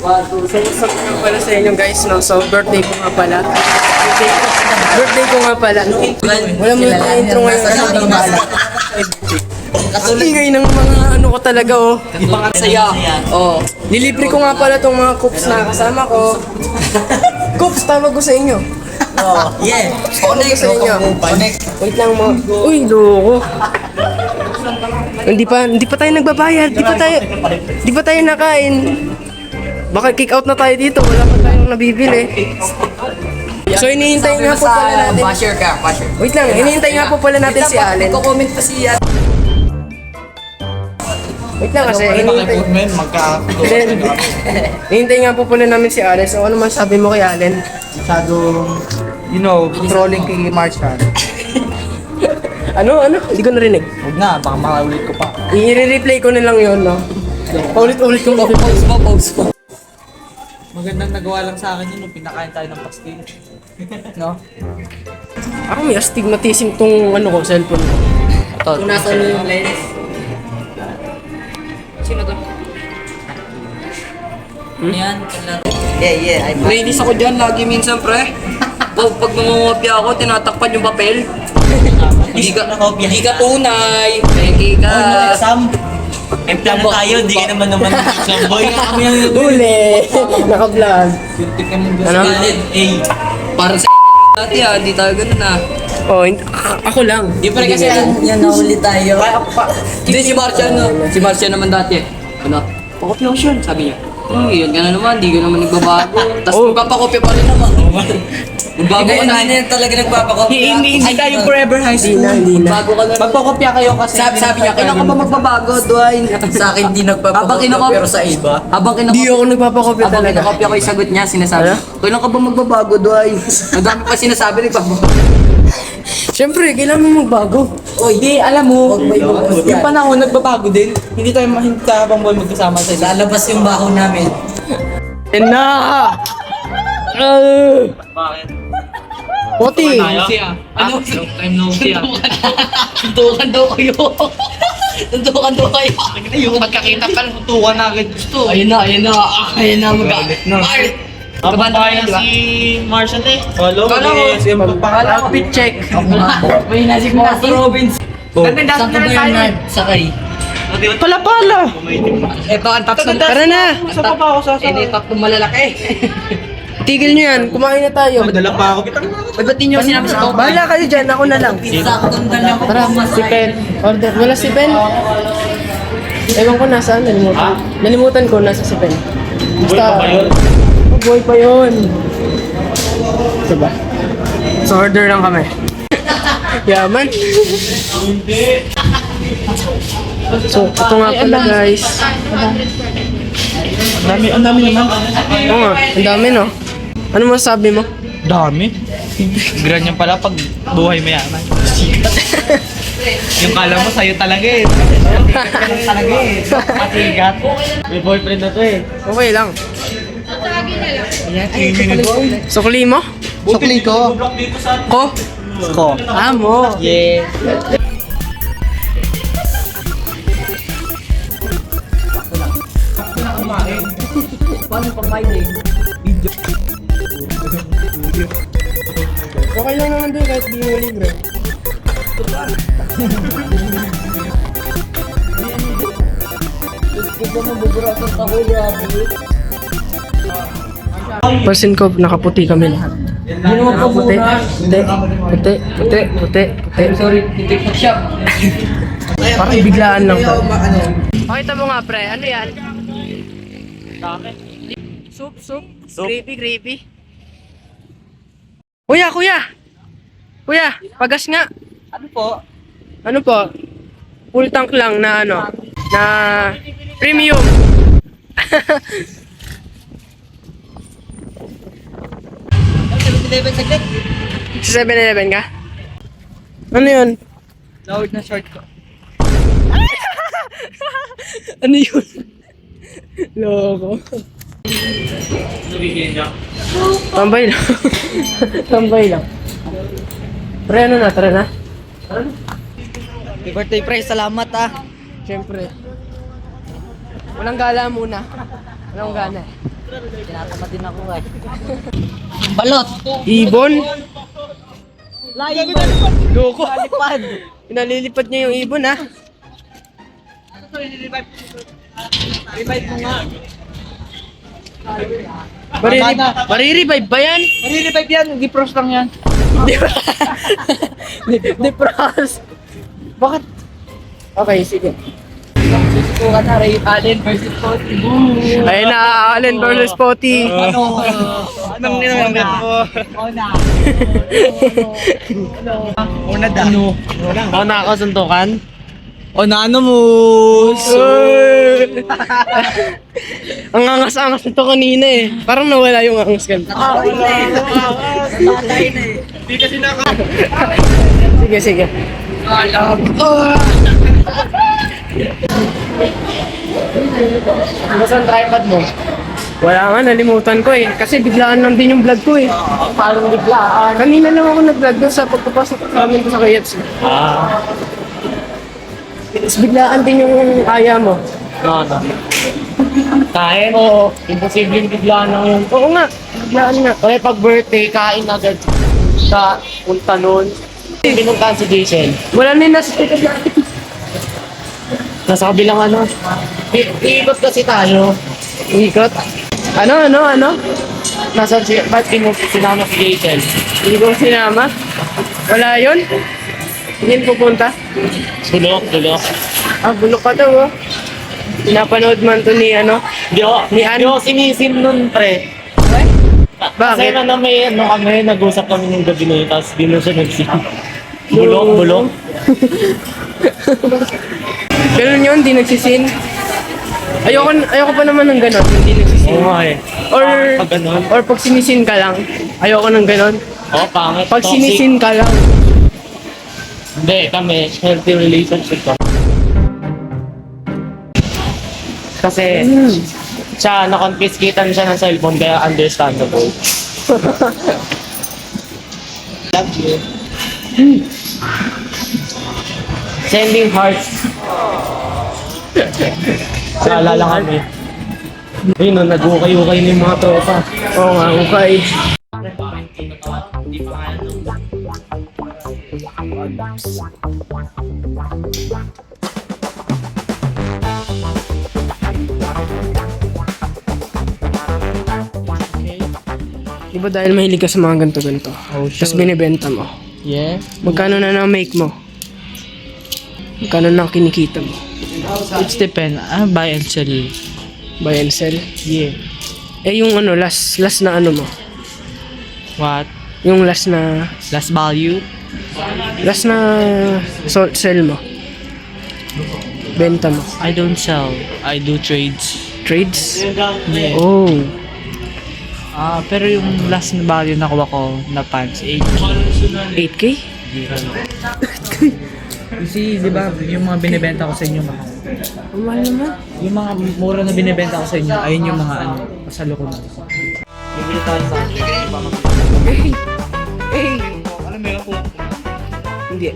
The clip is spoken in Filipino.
So, what's up nga pala sa inyo guys, no? So, birthday ko nga pala. Birthday ko nga pala. Wala mo yung intro ngayon. Ingay ng mga ano ko talaga, oh. Ibang at saya. Oh. Nilibre ko nga pala tong mga coops na kasama ko. Coops, tawag ko sa inyo. Oh, yeah. Tawag ko sa inyo. Connect. Wait lang mo. Uy, loko. Hindi pa tayo nagbabayad. Di pa tayo nakain. Baka kick out na tayo dito. Wala pa tayong nabibili. So, hinihintay nga po pala natin. Basher ka, basher. Wait lang, hinihintay nga po pala natin si Allen. Comment pa si Allen. Wait lang kasi hinihintay. Hinihintay nga po pala namin si Allen. So, ano man sabi mo kay Allen? Masyadong, controlling kay Marshall. Ano? Hindi ko narinig. Huwag na, baka makaulit ko pa. I-replay ko na lang yun, no? Paulit-ulit kong Pause mo. Magandang nagawa lang sa akin yun nung pinakain tayo ng pastil. No? Ako may astigmatism tong ano ko, cellphone ko. Kung nasa yung lens. Sino to? Yan, kalaro. Yeah, I'm ladies ako dyan, lagi minsan pre. Pag nangungopia ako, tinatakpan yung papel. Hindi ka tunay. Peki ka. Exam. May plano tayo, di ka naman exam boy. Kami ang Huli! Naka-vlog. Ano? Parang sa dati di tayo ganun Oh, ako lang. Di pa rin kasi yan nahuli tayo. Hindi si Marcia Si Marcia naman dati. Ano? Pakopya ko siya, sabi niya. Yan ka na naman, di ka naman nagbabago. Tapos magpapakopya pa rin naman. Magbago ka na. Hindi talaga nagpapakopya. Hindi tayo forever high school. Hindi na. Bago ka na. Magpakopya kayo kasi. Sabi niya, kailan ka ba magbabago, Dwayne? Sa akin di nagpapakopya pero sa iba. Hindi ako nagpapakopya Habang talaga. kinakopya ko yung sagot niya, sinasabi. Ano? Kailan ka ba magbabago, Dwayne? Ang dami pa sinasabi, nagbabago. Siyempre, kailangan mo magbago. Hindi, alam mo, yung panahon nagbabago din. Hindi tayo habang buhay magkasama sa isa. Lalabas yung baho namin. Ena! Bakit? Poti! Ano? Long time no see ah. Tuntukan daw kayo. Tuntukan daw kayo. Yung magkakita pa, tutukan na agad gusto. Ayun na mag-art. Kabayan si Marshall eh. Follow Kala ko. Outfit check. May nasig mo si Robins. Saan ka ba yung sakay? Pala! Ito ang tatlong Tara na! Saan pa ako sasama? Ini tatlong malalaki. Tigil nyo yan, kumain na tayo. Madala pa ako. Ba't di nyo sinabi sa to? Bahala kayo dyan, ako na lang. Saktong dala ko. Tara, si Pen. Order. Wala si Pen. Ewan ko nasaan, nalimutan. Nalimutan ko, nasa si Pen. Basta, boy pa yun. Diba? So, order lang kami. Yaman. So, ito nga pala guys. Ang dami naman. Oo nga, ang dami no. Ano masasabi mo? Dami. Ganyan pala pag buhay mayaman. Yung kala mo sa'yo talaga eh. Ganun talaga eh. Patigat. May boyfriend na to eh. Okay lang. Ayan, Sukli mo? Sukli ko. Ko? Ko. Amo. Yeah. Paano pa mining? Okay lang naman doon kahit di mo libre. Pansin ko, nakaputi kami lahat. Hindi naman pa Puti, puti. Sorry, TikTok shop. Parang biglaan lang to. Pakita mo nga pre, ano yan? Soup. Gravy. Kuya, pagas nga. Ano po? Ano po? Full tank lang na ano, na premium. 7-Eleven saglit. Sa 7-Eleven ka? Ano yun? Loud na short ko. Ano yun? Loko. Tambay lang. Tambay lang. Pre, ano na? Tara na. Happy birthday, pre. Salamat, ah. Siyempre. Walang gala muna. Walang gana. Tinatama din ako eh. Balot! Ibon? Layag! Loko. Palipad! Pinalilipad niya yung ibon, ha? Revive mo nga. Marirevive ba yan? Revive yan, defrost lang yan. Defrost. Bakit? Okay, sige. Susubukan na Ray Allen versus Potty. Ayun na, Allen versus Potty. Anong ninamit mo? Ona! Una da. Una ako suntukan. Ona ano mo? Ang angas-angas nito kanina eh. Parang nawala yung angas kanina. Tatay na eh. Di kasi naka... Sige, sige. Saan tripod mo? Wala nga, nalimutan ko eh. Kasi biglaan lang din yung vlog ko eh. Parang biglaan. Kanina lang ako nag-vlog doon sa pagpapasok namin ko sa KFC. Tapos biglaan din yung aya mo. No. Kain? Oo. Imposibleng biglaan lang yun. Oo nga, biglaan nga. Okay, pag birthday, kain agad sa punta nun. Pinuntahan si Jason. Wala na yung nasa ticket natin. Nasa kabilang ano. Iikot kasi tayo. Ikot. Ano? Nasa si... Ba't sinama si Jason? Hindi ko sinama. Wala yun? Hindi pupunta. Bulok. Ah, bulok ka daw oh. Pinapanood man to ni ano. Di ako, Ni Ann? di ako sinisim nun, pre. Kasi Bakit? may ano kami, nag-usap kami ng gabi na yun, tapos di na siya nagsim. Bulok. Ganun yun, di nagsisin. Ayoko pa naman ng ganon, hindi nagsisin. Oo nga eh. Or, Pag ganun. or pag sinisin ka lang. Ayoko ng ganon. Oo, pangit. Pag Toxic. sinisin ka lang. Hindi, kami, healthy relationship kami. Kasi, siya, na-confiscatean siya ng cellphone, kaya understandable. Love you. Sending hearts. Naalala kami. Ayun, no, nag-ukay-ukay na yung mga tropa. Oo nga, okay. Di ba dahil mahilig ka sa mga ganito-ganito? Oh, Tapos binibenta mo. Yeah. Magkano na na-make mo? Magkano na kinikita mo? It's depend. Buy and sell. Buy and sell? Yeah. Eh yung ano, last na ano mo? What? Yung last na Value? sell mo? Benta mo? I don't sell. I do trades. Trades? Yeah. Oh. Pero yung last na value na kuha ko na pants, 8. 8K? Kasi, di ba, yung mga binibenta ko sa inyo, mahal. Ang mahal naman. Yung mga mura na binibenta ko sa inyo, ayun yung mga ano, pasalo ko na. Bibili tayo sa akin. Eh! Alam mo yun po? Hindi.